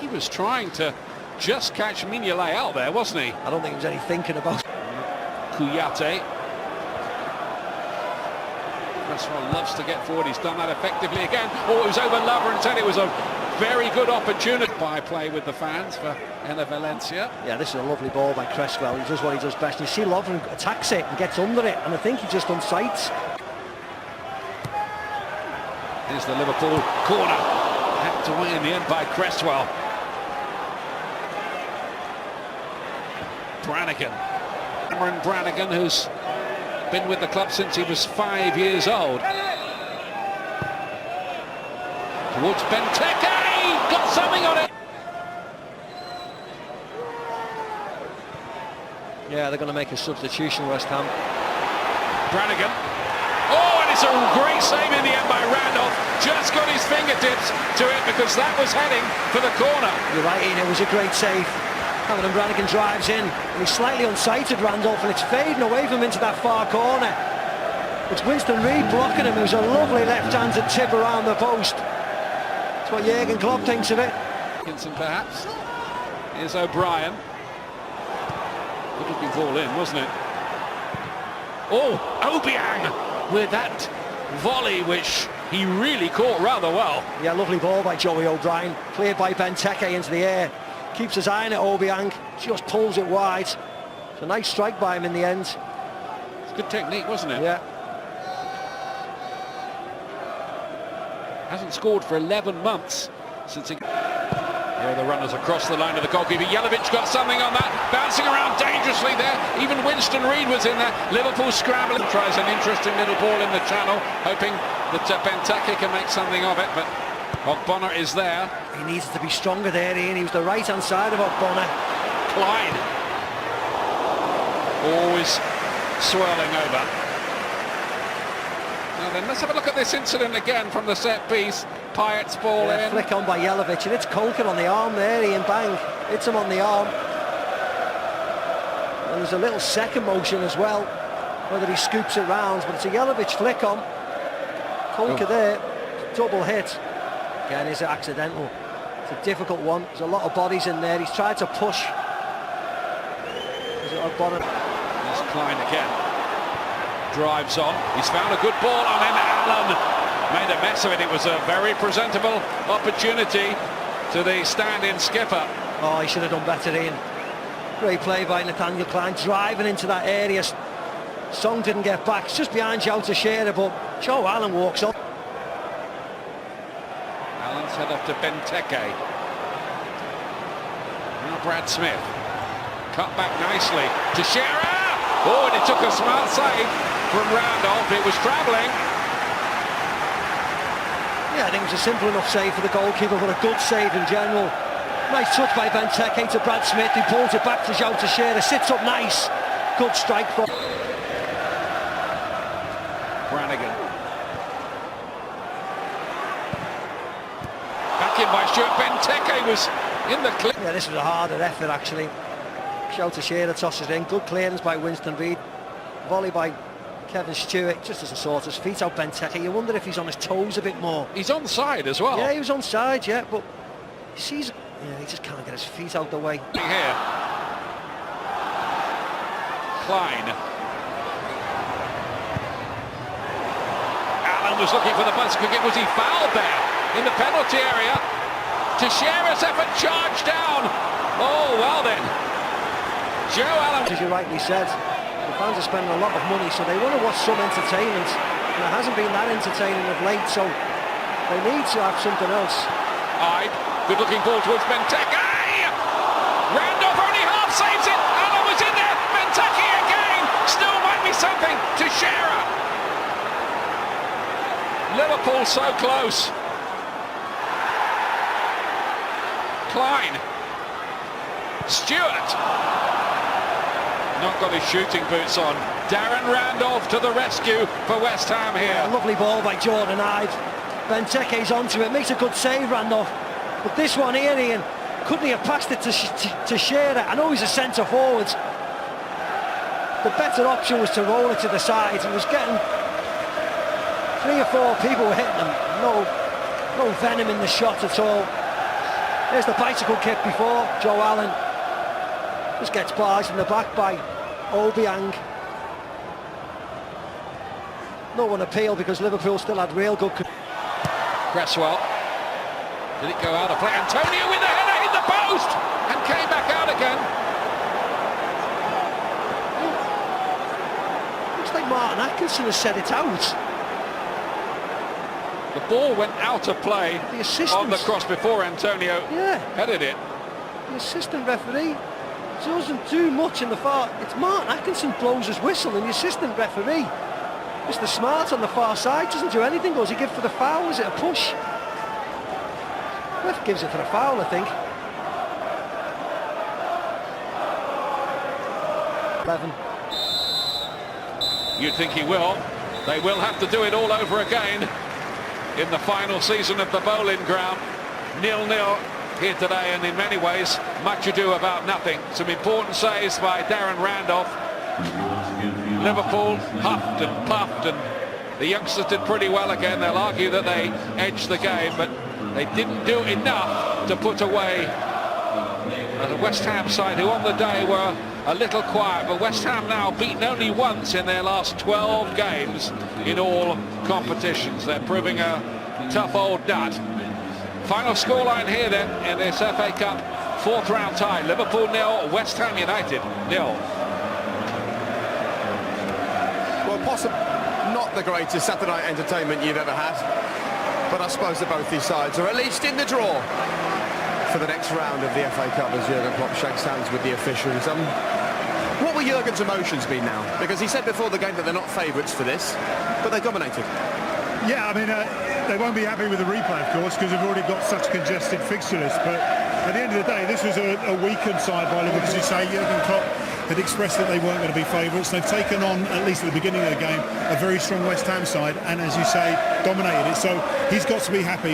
He was trying to just catch Mignolet out there, wasn't he? I don't think there was any thinking about it. Kouyaté. Cresswell loves to get forward. He's done that effectively again. Oh, it was over Lovren. It was a very good opportunity by play with the fans for Ella Valencia. Yeah, this is a lovely ball by Cresswell. He does what he does best. You see Lovren attacks it and gets under it, and I think he just unsights. Here's the Liverpool corner. Hacked away in the end by Cresswell. Brannigan. Cameron Brannigan, who's been with the club since he was 5 years old. Towards Benteke, got something on it. Yeah, they're going to make a substitution, West Ham. Brannigan. Oh, and it's a great save in the end by Randolph. Just got his fingertips to it because that was heading for the corner. You're right, Ian, it was a great save. Cameron Brannigan drives in, and he's slightly unsighted, Randolph, and it's fading away from him into that far corner. It's Winston Reid blocking him. It was a lovely left-handed tip around the post. That's what Jurgen Klopp thinks of it. Atkinson, perhaps. Here's O'Brien. Good looking ball in, wasn't it? Oh, Obiang with that volley, which he really caught rather well. Yeah, lovely ball by Joey O'Brien. Cleared by Benteke into the air. Keeps his eye on it, Obiang. Just pulls it wide. It's a nice strike by him in the end. It's good technique, wasn't it? Yeah. Hasn't scored for 11 months since he... Here are the runners across the line of the goalkeeper. Jelavic got something on that, bouncing around dangerously there. Even Winston Reid was in there. Liverpool scrambling. Tries an interesting little ball in the channel, hoping that Benteke can make something of it, but Ogbonna is there. He needs to be stronger there, Ian. He was the right-hand side of Ogbonna. Clyde. Always swirling over. Now then, let's have a look at this incident again from the set piece. Payet's ball in. Flick on by Jelavic, and it's Colkin on the arm there, Ian. Bang. Hits him on the arm. And there's a little second motion as well, whether he scoops it round, but it's a Jelavic flick on. Colkin there, double hit. Again, is it accidental? It's a difficult one. There's a lot of bodies in there. He's tried to push. Is it Ogbonna? There's Klein again. Drives on. He's found a good ball, and then Allen made a mess of it. It was a very presentable opportunity to the stand-in skipper. Oh, he should have done better, Ian. Great play by Nathaniel Klein, driving into that area. Song didn't get back. It's just behind Joe Teixeira, but Joe Allen walks on. Allen's head up to Benteke. Now Brad Smith. Cut back nicely. Teixeira! Oh, and it took a smart save from Randolph. It was travelling. Yeah, I think it was a simple enough save for the goalkeeper, but a good save in general. Nice touch by Benteke to Brad Smith. He pulls it back to Joe Teixeira. Sits up nice. Good strike from Brannigan. Back in by Stuart. Benteke was in the clip. Yeah, this was a harder effort actually. Joe Teixeira tosses in. Good clearance by Winston Reid. Volley by Kevin Stewart. Just doesn't sort his feet out, Benteke. You wonder if he's on his toes a bit more. He's onside as well. Yeah, he was onside, yeah, but he sees... Yeah, he just can't get his feet out the way. Here. Klein. Allen was looking for the buzz kick. Was he fouled there in the penalty area? Teixeira's effort charged down. Oh, well then. Joe Allen. As you rightly said, the fans are spending a lot of money, so they want to watch some entertainment. And it hasn't been that entertaining of late, so they need to have something else. Hyde, good looking ball towards Benteke. Randolph only half saves it. Allen was in there. Benteke again. Still might be something. Teixeira. Liverpool so close. Klein. Stewart. Not got his shooting boots on. Darren Randolph to the rescue for West Ham here. Yeah, lovely ball by Jordan Hyde. Benteke's onto it, makes a good save, Randolph. But this one here, Ian, couldn't he have passed it to Shearer? I know he's a centre forward. The better option was to roll it to the side. He was getting 3 or 4 people were hitting him. No venom in the shot at all. There's the bicycle kick before. Joe Allen just gets barged in the back by Obiang. No one appealed because Liverpool still had real good... Cresswell. Did it go out of play? Antonio with the header, hit the post and came back out again. Looks like Martin Atkinson has set it out. The ball went out of play on the cross before Antonio headed it. The assistant referee doesn't do much in the far... It's Martin Atkinson blows his whistle, and the assistant referee, Mr. Smart on the far side, doesn't do anything. Does he give for the foul? Is it a push? Ref gives it for a foul, I think. 11. You'd think he will. They will have to do it all over again in the final season of the Bowling Ground. 0-0 here today, and in many ways, much ado about nothing. Some important saves by Darren Randolph. Liverpool huffed and puffed, and the youngsters did pretty well again. They'll argue that they edged the game, but they didn't do enough to put away the West Ham side, who on the day were a little quiet. But West Ham now beaten only once in their last 12 games in all competitions. They're proving a tough old nut. Final scoreline here then in this FA Cup fourth round tie. Liverpool 0, West Ham United 0. Well, possibly not the greatest Saturday night entertainment you've ever had, but I suppose that both these sides are at least in the draw for the next round of the FA Cup as Jurgen Klopp shakes hands with the officials. What will Jurgen's emotions be now? Because he said before the game that they're not favourites for this, but they dominated. Yeah, I mean, they won't be happy with the replay, of course, because they've already got such congested fixture list. But at the end of the day, this was a weakened side by Liverpool. As you say, Jurgen Klopp had expressed that they weren't going to be favourites. They've taken on, at least at the beginning of the game, a very strong West Ham side, and as you say, dominated it. So he's got to be happy.